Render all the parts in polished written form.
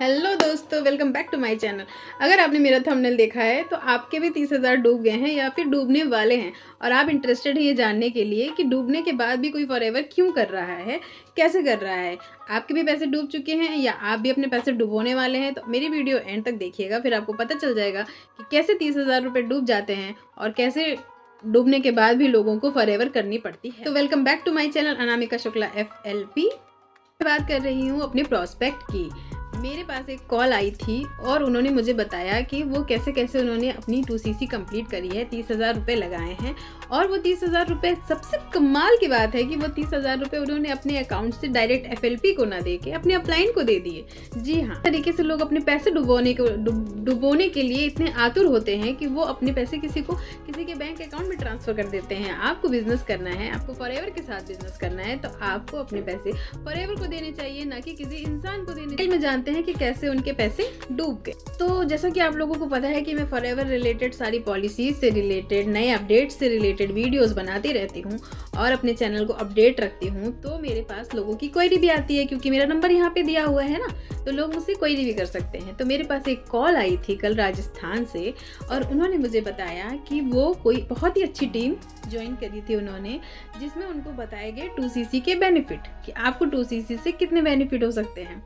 Hello दोस्तों, welcome back to my channel. अगर आपने मेरा थंबनेल देखा है तो आपके भी 30,000 डूब गए हैं या फिर डूबने वाले हैं और आप इंटरेस्टेड हैं ये जानने के लिए कि डूबने के बाद भी कोई फॉरएवर क्यों कर रहा है, कैसे कर रहा है। आपके भी पैसे डूब चुके हैं या आप भी अपने पैसे डुबोने वाले हैं, तो मेरी वीडियो एंड तक देखिएगा, फिर आपको पता चल जाएगा कि कैसे 30,000 रुपये डूब जाते हैं और कैसे डूबने के बाद भी लोगों को फॉरएवर करनी पड़ती है। तो welcome back to my channel Anamika Shukla FLP। बात कर रही हूँ अपने प्रोस्पेक्ट की। मेरे पास एक कॉल आई थी और उन्होंने मुझे बताया कि वो कैसे कैसे उन्होंने अपनी 2CC कंप्लीट करी है, 30,000 रुपये लगाए हैं। और वो 30,000 रुपये, सबसे कमाल की बात है कि वो 30,000 रुपये उन्होंने अपने अकाउंट से डायरेक्ट FLP को ना दे के अपने अपलाइन को दे दिए। जी हाँ, तरीके से लोग अपने पैसे डुबोने के लिए इतने आतुर होते हैं कि वो अपने पैसे किसी के बैंक अकाउंट में ट्रांसफ़र कर देते हैं। आपको बिजनेस करना है, आपको फॉरएवर के साथ बिजनेस करना है, तो आपको अपने पैसे फॉरएवर को देने चाहिए, ना कि किसी इंसान को देने चाहिए। मैं जानते हैं कि कैसे उनके पैसे डूब गए। तो जैसा कि आप लोगों को पता है कि मैं फॉरएवर रिलेटेड सारी पॉलिसीज से रिलेटेड, नए अपडेट्स से रिलेटेड वीडियोस बनाती रहती हूँ और अपने चैनल को अपडेट रखती हूँ। तो मेरे पास लोगों की क्वेरी भी आती है, क्योंकि मेरा नंबर यहाँ पे दिया हुआ है ना, तो लोग मुझसे क्वेरी भी कर सकते हैं। तो मेरे पास एक कॉल आई थी कल राजस्थान से और उन्होंने मुझे बताया कि वो कोई बहुत ही अच्छी टीम ज्वाइन करी थी उन्होंने, जिसमें उनको बताए गए 2CC के बेनिफिट कि आपको 2CC से कितने बेनिफिट हो सकते हैं।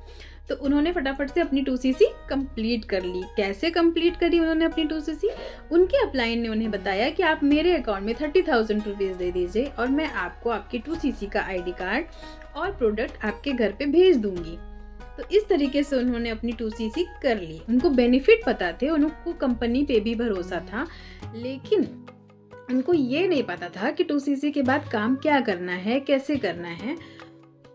तो उन्होंने फटाफट से अपनी 2CC कंप्लीट कर ली। कैसे कंप्लीट करी उन्होंने अपनी 2CC? उनके अपलाइन ने उन्हें बताया कि आप मेरे अकाउंट में 30,000 रुपीज़ दे दीजिए और मैं आपको आपकी 2CC का ID कार्ड और प्रोडक्ट आपके घर पे भेज दूंगी। तो इस तरीके से उन्होंने अपनी 2CC कर ली। उनको बेनिफिट पता थे, उनको कंपनी पे भी भरोसा था, लेकिन उनको ये नहीं पता था कि 2CC के बाद काम क्या करना है, कैसे करना है,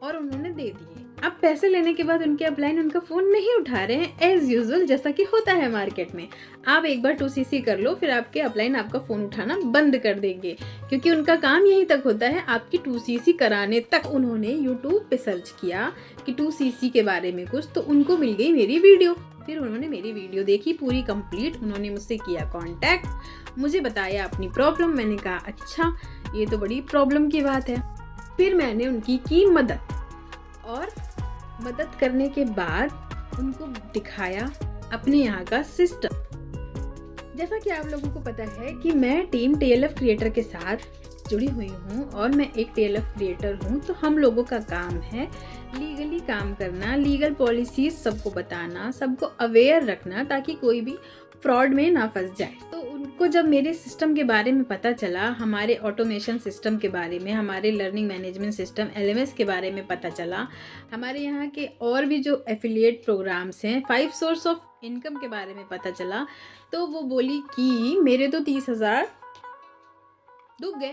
और उन्होंने दे दिए। अब पैसे लेने के बाद उनके अपलाइन उनका फ़ोन नहीं उठा रहे हैं एज़ यूजुअल, जैसा कि होता है मार्केट में। आप एक बार 2CC कर लो, फिर आपके अपलाइन आपका फ़ोन उठाना बंद कर देंगे, क्योंकि उनका काम यहीं तक होता है, आपकी 2CC कराने तक। उन्होंने यूट्यूब पे सर्च किया कि 2CC के बारे में कुछ, तो उनको मिल गई मेरी वीडियो। फिर उन्होंने मेरी वीडियो देखी पूरी कंप्लीट, उन्होंने मुझसे किया कांटेक्ट, मुझे बताया अपनी प्रॉब्लम। मैंने कहा अच्छा, ये तो बड़ी प्रॉब्लम की बात है। फिर मैंने उनकी की मदद, और मदद करने के बाद उनको दिखाया अपने यहाँ का सिस्टम। जैसा कि आप लोगों को पता है कि मैं टीम TLF क्रिएटर के साथ जुड़ी हुई हूँ और मैं एक TLF क्रिएटर हूँ। तो हम लोगों का काम है लीगली काम करना, लीगल पॉलिसीज सबको बताना, सबको अवेयर रखना, ताकि कोई भी फ्रॉड में ना फंस जाए। तो उनको जब मेरे सिस्टम के बारे में पता चला, हमारे ऑटोमेशन सिस्टम के बारे में, हमारे लर्निंग मैनेजमेंट सिस्टम LMS के बारे में पता चला, हमारे यहाँ के और भी जो एफिलिएट प्रोग्राम्स हैं, 5 सोर्स ऑफ इनकम के बारे में पता चला, तो वो बोली कि मेरे तो 30,000 डूब गए।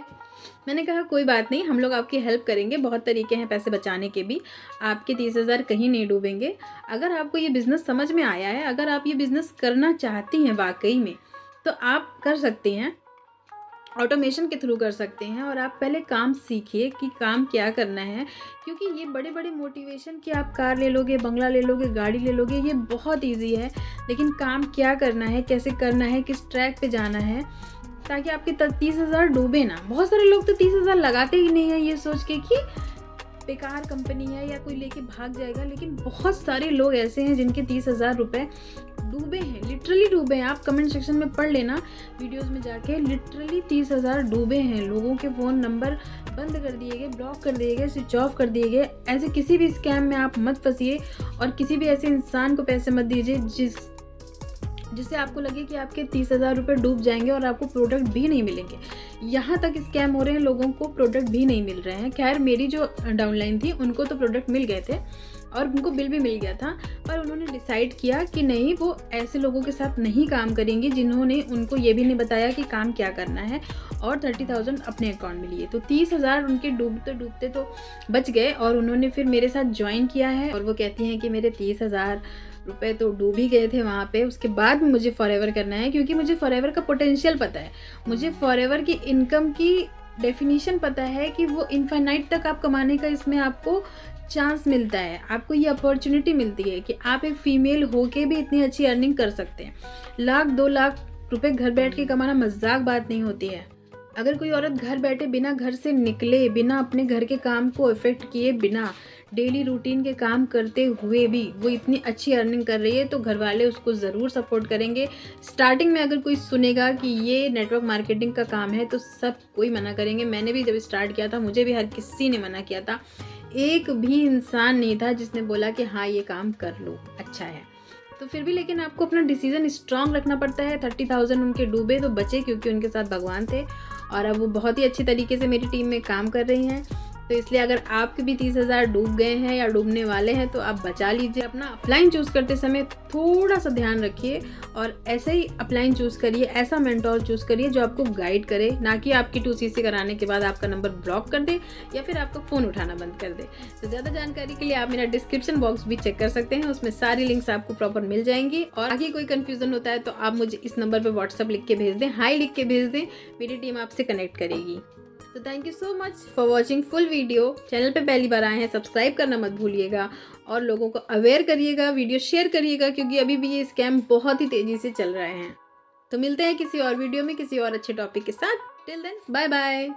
मैंने कहा कोई बात नहीं, हम लोग आपकी हेल्प करेंगे, बहुत तरीके हैं पैसे बचाने के भी, आपके 30,000 कहीं नहीं डूबेंगे। अगर आपको ये बिज़नेस समझ में आया है, अगर आप ये बिज़नेस करना चाहती हैं वाकई में, तो आप कर सकती हैं, ऑटोमेशन के थ्रू कर सकते हैं। और आप पहले काम सीखिए कि काम क्या करना है, क्योंकि ये बड़े बड़े मोटिवेशन कि आप कार ले लोगे, बंगला ले लोगे, गाड़ी ले लोगे, ये बहुत ईजी है, लेकिन काम क्या करना है, कैसे करना है, किस ट्रैक पे जाना है, ताकि आपके 30,000 डूबे ना। बहुत सारे लोग तो 30,000 लगाते ही नहीं है, ये सोच के कि बेकार कंपनी है या कोई लेके भाग जाएगा, लेकिन बहुत सारे लोग ऐसे हैं जिनके 30,000 रुपये डूबे हैं, लिटरली डूबे हैं। आप कमेंट सेक्शन में पढ़ लेना, वीडियोस में जाके, लिटरली 30,000 डूबे हैं। लोगों के फ़ोन नंबर बंद कर दिए गए, ब्लॉक कर दिए गए, स्विच ऑफ कर दिए गए। ऐसे किसी भी स्कैम में आप मत फंसिए और किसी भी ऐसे इंसान को पैसे मत दीजिए जिससे आपको लगे कि आपके 30,000 रुपये डूब जाएंगे और आपको प्रोडक्ट भी नहीं मिलेंगे। यहाँ तक स्कैम हो रहे हैं, लोगों को प्रोडक्ट भी नहीं मिल रहे हैं। खैर, मेरी जो डाउनलाइन थी उनको तो प्रोडक्ट मिल गए थे और उनको बिल भी मिल गया था, पर उन्होंने डिसाइड किया कि नहीं, वो ऐसे लोगों के साथ नहीं काम करेंगी जिन्होंने उनको ये भी नहीं बताया कि काम क्या करना है, और 30,000 अपने अकाउंट में लिए। तो 30,000 उनके डूबते डूबते तो बच गए और उन्होंने फिर मेरे साथ ज्वाइन किया है। और वो कहती हैं कि मेरे 30,000 रुपये तो डूब ही गए थे वहाँ पे, उसके बाद भी मुझे फॉरएवर करना है, क्योंकि मुझे फॉरएवर का पोटेंशियल पता है, मुझे फॉरएवर की इनकम की डेफिनेशन पता है कि वो इनफाइनाइट तक आप कमाने का इसमें आपको चांस मिलता है, आपको ये अपॉर्चुनिटी मिलती है कि आप एक फ़ीमेल होके भी इतनी अच्छी अर्निंग कर सकते हैं। 1,00,000 2,00,000 रुपये घर बैठ के कमाना मजाक बात नहीं होती है। अगर कोई औरत घर बैठे बिना घर से निकले, बिना अपने घर के काम को इफेक्ट किए बिना डेली रूटीन के काम करते हुए भी वो इतनी अच्छी अर्निंग कर रही है, तो घर वाले उसको ज़रूर सपोर्ट करेंगे। स्टार्टिंग में अगर कोई सुनेगा कि ये नेटवर्क मार्केटिंग का काम है तो सब कोई मना करेंगे। मैंने भी जब स्टार्ट किया था मुझे भी हर किसी ने मना किया था, एक भी इंसान नहीं था जिसने बोला कि हाँ ये काम कर लो, अच्छा है। तो फिर भी लेकिन आपको अपना डिसीज़न स्ट्रांग रखना पड़ता है। 30,000 उनके डूबे तो बचे, क्योंकि उनके साथ भगवान थे और अब वो बहुत ही अच्छी तरीके से मेरी टीम में काम कर रही हैं। तो इसलिए अगर आपके भी 30,000 डूब गए हैं या डूबने वाले हैं तो आप बचा लीजिए। अपना अपलाइन चूज़ करते समय थोड़ा सा ध्यान रखिए और ऐसे ही अपलाइन चूज़ करिए, ऐसा मेंटोर चूज़ करिए जो आपको गाइड करे, ना कि आपकी 2CC कराने के बाद आपका नंबर ब्लॉक कर दे या फिर आपका फ़ोन उठाना बंद कर दे। तो ज़्यादा जानकारी के लिए आप मेरा डिस्क्रिप्शन बॉक्स भी चेक कर सकते हैं, उसमें सारी लिंक्स आपको प्रॉपर मिल जाएंगी। और आगे कोई कन्फ्यूज़न होता है तो आप मुझे इस नंबर पर व्हाट्सअप लिख के भेज दें, हाई लिख के भेज दें, मेरी टीम आपसे कनेक्ट करेगी। तो thank you so much for watching full video. Channel पे पहली बार आए हैं, सब्सक्राइब करना मत भूलिएगा और लोगों को अवेयर करिएगा, वीडियो शेयर करिएगा, क्योंकि अभी भी ये स्कैम बहुत ही तेज़ी से चल रहे हैं। तो मिलते हैं किसी और वीडियो में किसी और अच्छे टॉपिक के साथ। Till then bye bye.